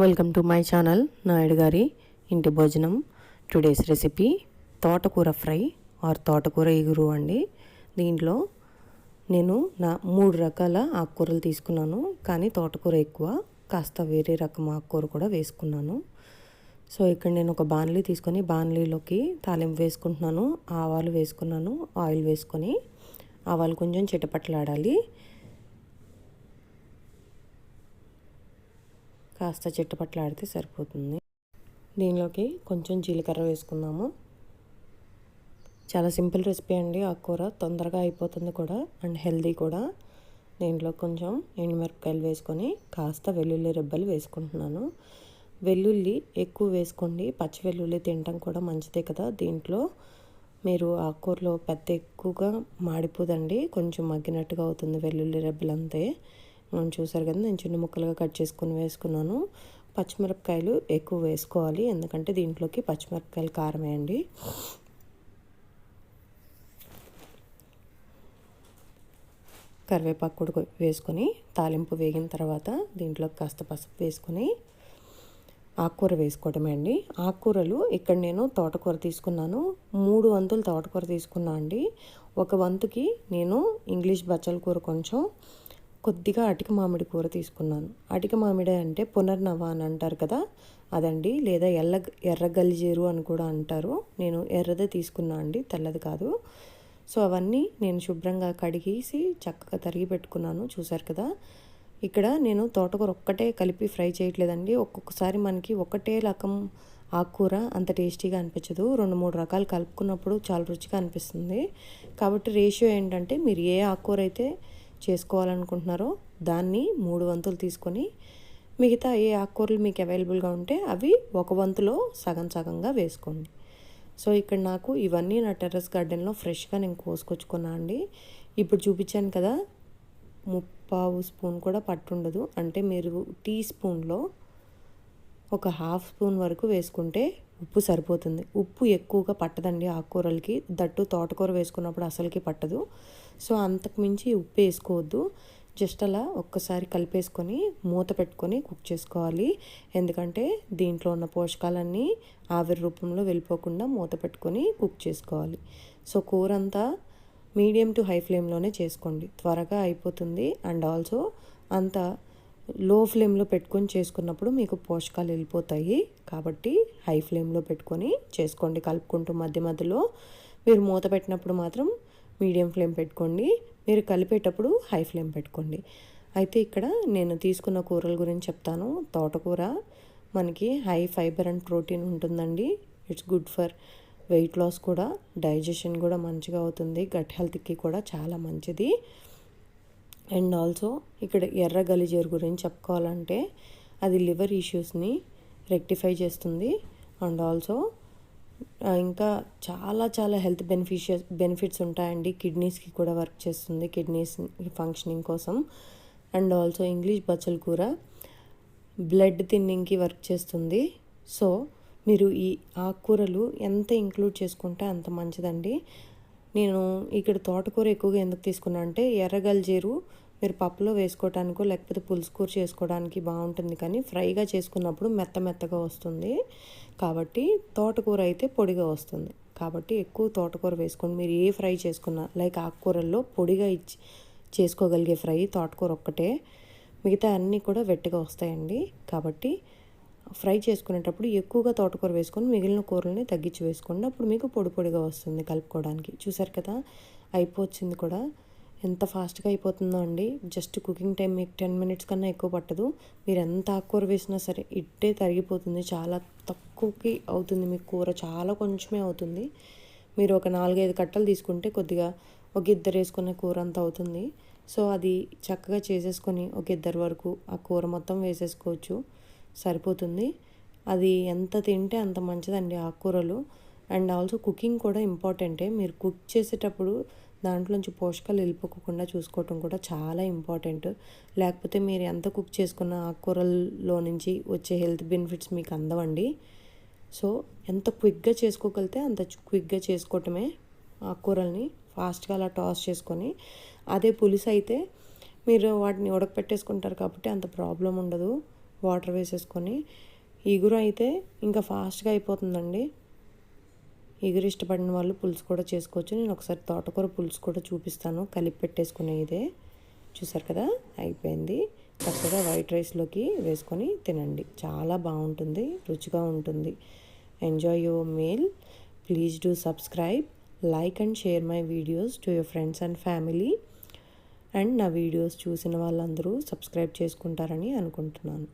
Welcome to my channel Naidu గారి ఇంటి భోజనం. టుడేస్ రెసిపీ తోటకూర ఫ్రై ఆర్ తోటకూర ఇగురు అండి. దీంట్లో నేను 3 రకాల ఆకుకూరలు తీసుకున్నాను, కానీ తోటకూర ఎక్కువ, కాస్త వేరే రకం ఆకుకూర కూడా వేసుకున్నాను. సో ఇక్కడ నేను ఒక బాణలి తీసుకొని బాణలిలోకి తాలింపు వేసుకుంటున్నాను. ఆవాలు వేసుకున్నాను, ఆయిల్ వేసుకొని ఆవాలు కొంచెం చిటపట్లాడాలి. కాస్త చిట్టపట్లాడితే సరిపోతుంది. దీనిలోకి కొంచెం జీలకర్ర వేసుకుందాము. చాలా సింపుల్ రెసిపీ అండి. ఆకుకూర తొందరగా అయిపోతుంది కూడా అండ్ హెల్దీ కూడా. దీంట్లో కొంచెం ఎండుమిరపకాయలు వేసుకొని కాస్త వెల్లుల్లి రెబ్బలు వేసుకుంటున్నాను. వెల్లుల్లి ఎక్కువ వేసుకోండి, పచ్చి వెల్లుల్లి తినడం కూడా మంచిదే కదా. దీంట్లో మీరు ఆకుకూరలో ఎక్కువగా మాడిపోదండి, కొంచెం మగ్గినట్టుగా అవుతుంది వెల్లుల్లి రెబ్బలు అంతే. మనం చూసారు కదా, నేను చిన్న ముక్కలుగా కట్ చేసుకొని వేసుకున్నాను. పచ్చిమిరపకాయలు ఎక్కువ వేసుకోవాలి, ఎందుకంటే దీంట్లోకి పచ్చిమిరపకాయలు కారం వేయండి. కరివేపాకు కూడా వేసుకొని తాలింపు వేగిన తర్వాత దీంట్లోకి కాస్త పసుపు వేసుకొని ఆకుకూర వేసుకోవడమే అండి. ఆకుకూరలు ఇక్కడ నేను తోటకూర తీసుకున్నాను, 3 వంతులు తోటకూర తీసుకున్నా అండి. ఒక వంతుకి నేను ఇంగ్లీష్ బచ్చల కూర కొంచెం, కొద్దిగా అటిక మామిడి కూర తీసుకున్నాను. అటిక మామిడి అంటే పునర్నవ అని అంటారు కదా, అదండి. లేదా ఎర్ర గలిజేరు అని కూడా అంటారు. నేను ఎర్రదే తీసుకున్నా అండి, తెల్లది కాదు. సో అవన్నీ నేను శుభ్రంగా కడిగేసి చక్కగా తరిగి పెట్టుకున్నాను. చూసారు కదా, ఇక్కడ నేను తోటకూర ఒక్కటే కలిపి ఫ్రై చేయట్లేదండి. ఒక్కొక్కసారి మనకి ఒకటే రకం ఆకుకూర అంత టేస్టీగా అనిపించదు, 2-3 రకాలు కలుపుకున్నప్పుడు చాలా రుచిగా అనిపిస్తుంది. కాబట్టి రేషియో ఏంటంటే, మీరు ఏ ఆకుకూర అయితే చేసుకోవాలనుకుంటున్నారో దాన్ని 3 వంతులు తీసుకొని మిగతా ఏ ఆకుకూరలు మీకు అవైలబుల్గా ఉంటే అవి 1 వంతులో సగం సగంగా వేసుకోండి. సో ఇక్కడ నాకు ఇవన్నీ నా టెర్రస్ గార్డెన్లో ఫ్రెష్గా నేను కోసుకొచ్చుకున్నా అండి. ఇప్పుడు చూపించాను కదా, 3/4 స్పూన్ కూడా పట్టుండదు, అంటే మీరు టీ స్పూన్లో ఒక 1/2 స్పూన్ వరకు వేసుకుంటే ఉప్పు సరిపోతుంది. ఉప్పు ఎక్కువగా పట్టదండి ఆకుకూరలకి, దట్టు తోటకూర వేసుకున్నప్పుడు అసలుకి పట్టదు. సో అంతకు మించి ఉప్పు వేసుకోవద్దు. జస్ట్ అలా ఒక్కసారి కలిపేసుకొని మూత పెట్టుకొని కుక్ చేసుకోవాలి, ఎందుకంటే దీంట్లో ఉన్న పోషకాలన్నీ ఆవిరి రూపంలో వెళ్ళిపోకుండా మూత పెట్టుకొని కుక్ చేసుకోవాలి. సో కూర అంతా మీడియం టు హై ఫ్లేమ్లోనే చేసుకోండి, త్వరగా అయిపోతుంది. అండ్ ఆల్సో అంత లో ఫ్లేమ్లో పెట్టుకొని చేసుకున్నప్పుడు మీకు పోషకాలు వెళ్ళిపోతాయి. కాబట్టి హై ఫ్లేమ్లో పెట్టుకొని చేసుకోండి, కలుపుకుంటూ మధ్య మధ్యలో. మీరు మూత పెట్టినప్పుడు మాత్రం మీడియం ఫ్లేమ్ పెట్టుకోండి, మీరు కలిపేటప్పుడు హై ఫ్లేమ్ పెట్టుకోండి. అయితే ఇక్కడ నేను తీసుకున్న కూరల గురించి చెప్తాను. తోటకూర మనకి హై ఫైబర్ అండ్ ప్రోటీన్ ఉంటుందండి. It's good for weight loss కూడా, డైజెషన్ కూడా మంచిగా అవుతుంది, గట్ హెల్త్కి కూడా చాలా మంచిది. అండ్ ఆల్సో ఇక్కడ ఎర్ర గలిజేరు గురించి చెప్పుకోవాలంటే, అది లివర్ ఇష్యూస్ని రెక్టిఫై చేస్తుంది. అండ్ ఆల్సో ఇంకా చాలా చాలా హెల్త్ బెనిఫిట్స్ ఉంటాయండి. కిడ్నీస్కి కూడా వర్క్ చేస్తుంది, కిడ్నీస్ ఫంక్షనింగ్ కోసం. అండ్ ఆల్సో ఇంగ్లీష్ బచ్చల కూర బ్లడ్ థిన్నింగ్కి వర్క్ చేస్తుంది. సో మీరు ఈ ఆకుకూరలు ఎంత ఇంక్లూడ్ చేసుకుంటే అంత మంచిదండి. నేను ఇక్కడ తోటకూర ఎక్కువగా ఎందుకు తీసుకున్నా అంటే, ఎర్రగలిజేరు మీరు పప్పులో వేసుకోవడానికో లేకపోతే పులుసు కూర చేసుకోవడానికి బాగుంటుంది, కానీ ఫ్రైగా చేసుకున్నప్పుడు మెత్తగా వస్తుంది. కాబట్టి తోటకూర అయితే పొడిగా వస్తుంది. కాబట్టి ఎక్కువ తోటకూర వేసుకోండి. మీరు ఏ ఫ్రై చేసుకున్నా, లైక్ ఆకుకూరల్లో పొడిగా చేసుకోగలిగే ఫ్రై తోటకూర ఒక్కటే, మిగతా అన్నీ కూడా వెట్టిగా వస్తాయండి. కాబట్టి ఫ్రై చేసుకునేటప్పుడు ఎక్కువగా తోటకూర వేసుకొని మిగిలిన కూరల్ని తగ్గించి వేసుకోండి, అప్పుడు మీకు పొడిగా వస్తుంది కలుపుకోవడానికి. చూసారు కదా, అయిపోతుంది కూడా. ఎంత ఫాస్ట్గా అయిపోతుందో అండి. జస్ట్ కుకింగ్ టైం మీకు 10 మినిట్స్ కన్నా ఎక్కువ పట్టదు. మీరు ఎంత ఆకుకూర వేసినా సరే ఇట్టే తరిగిపోతుంది, చాలా తక్కువకి అవుతుంది మీకు కూర, చాలా కొంచెమే అవుతుంది. మీరు ఒక 4-5 కట్టలు తీసుకుంటే కొద్దిగా ఒక 2 వేసుకునే కూర అంతా అవుతుంది. సో అది చక్కగా చేసేసుకొని ఒక 2 వరకు ఆ కూర మొత్తం వేసేసుకోవచ్చు, సరిపోతుంది. అది ఎంత తింటే అంత మంచిదండి ఆకుకూరలు. అండ్ ఆల్సో కుకింగ్ కూడా ఇంపార్టెంటే. మీరు కుక్ చేసేటప్పుడు దాంట్లోంచి పోషకాలు వెళ్ళిపోకుండా చూసుకోవటం కూడా చాలా ఇంపార్టెంట్. లేకపోతే మీరు ఎంత కుక్ చేసుకున్న ఆకుకూరల్లో నుంచి వచ్చే హెల్త్ బెనిఫిట్స్ మీకు అందవండి. సో ఎంత క్విక్గా చేసుకోగలిగితే అంత క్విక్గా చేసుకోవటమే. ఆకుకూరల్ని ఫాస్ట్గా అలా టాస్ చేసుకొని, అదే పులుసు అయితే మీరు వాటిని ఉడకపెట్టేసుకుంటారు కాబట్టి అంత ప్రాబ్లం ఉండదు. వాటర్ వేసేసుకొని, ఇగురు అయితే ఇంకా ఫాస్ట్గా అయిపోతుందండి. ఇగురు ఇష్టపడిన వాళ్ళు పులుసు కూడా చేసుకోవచ్చు. నేను ఒకసారి తోటకూర పులుసు కూడా చూపిస్తాను, కలిపి పెట్టేసుకునేదే. చూసారు కదా, అయిపోయింది. చక్కగా వైట్ రైస్లోకి వేసుకొని తినండి, చాలా బాగుంటుంది, రుచిగా ఉంటుంది. Enjoy your meal. Please do subscribe, like and share my videos to your friends and family. And నా వీడియోస్ చూసిన వాళ్ళందరూ సబ్స్క్రైబ్ చేసుకుంటారని అనుకుంటున్నాను.